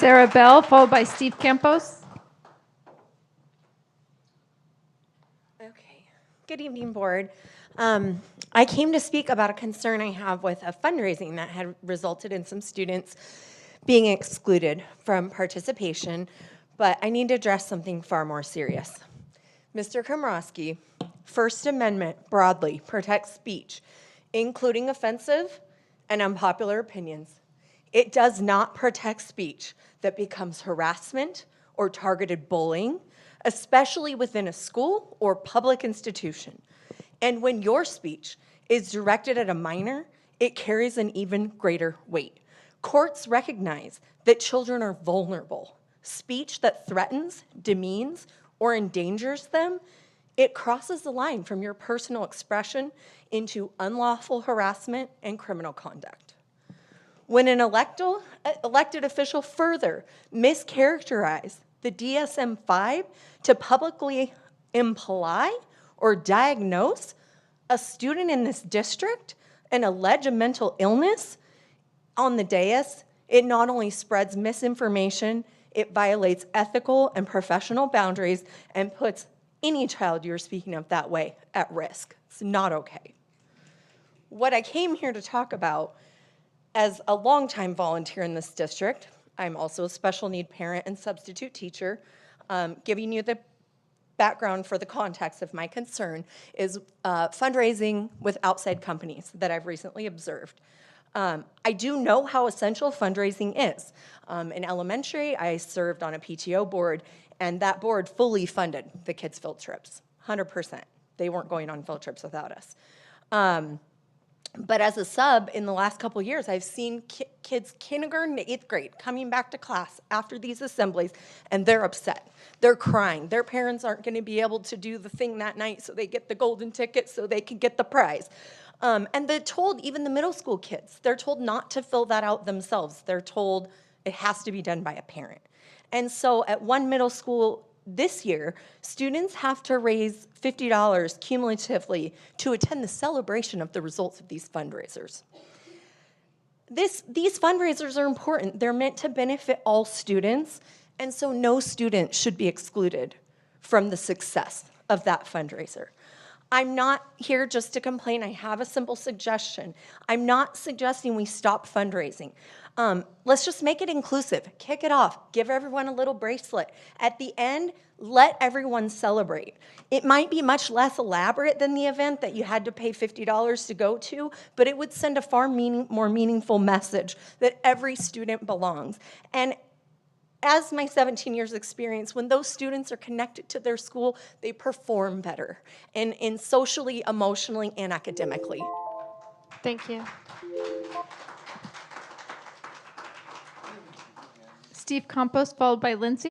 Sarah Bell, followed by Steve Campos. Okay. Good evening, board. I came to speak about a concern I have with a fundraising that had resulted in some students being excluded from participation, but I need to address something far more serious. Mr. Komrosky, First Amendment broadly protects speech, including offensive and unpopular opinions. It does not protect speech that becomes harassment or targeted bullying, especially within a school or public institution. And when your speech is directed at a minor, it carries an even greater weight. Courts recognize that children are vulnerable. Speech that threatens, demeans, or endangers them, it crosses the line from your personal expression into unlawful harassment and criminal conduct. When an elected official further mischaracterizes the DSM-5 to publicly imply or diagnose a student in this district and allege a mental illness on the dais, it not only spreads misinformation, it violates ethical and professional boundaries and puts any child you're speaking of that way at risk. It's not okay. What I came here to talk about, as a longtime volunteer in this district, I'm also a special need parent and substitute teacher, giving you the background for the context of my concern is fundraising with outside companies that I've recently observed. I do know how essential fundraising is. In elementary, I served on a PTO board, and that board fully funded the kids' field trips, 100%. They weren't going on field trips without us. But as a sub, in the last couple of years, I've seen kids kindergarten to 8th grade coming back to class after these assemblies, and they're upset. They're crying. Their parents aren't going to be able to do the thing that night, so they get the golden ticket so they can get the prize. And they're told, even the middle school kids, they're told not to fill that out themselves. They're told it has to be done by a parent. And so at one middle school this year, students have to raise $50 cumulatively to attend the celebration of the results of these fundraisers. These fundraisers are important. They're meant to benefit all students, and so no student should be excluded from the success of that fundraiser. I'm not here just to complain. I have a simple suggestion. I'm not suggesting we stop fundraising. Let's just make it inclusive. Kick it off. Give everyone a little bracelet. At the end, let everyone celebrate. It might be much less elaborate than the event that you had to pay $50 to go to, but it would send a far more meaningful message that every student belongs. And as my 17 years experience, when those students are connected to their school, they perform better in socially, emotionally, and academically. Thank you. Steve Campos, followed by Lindsay.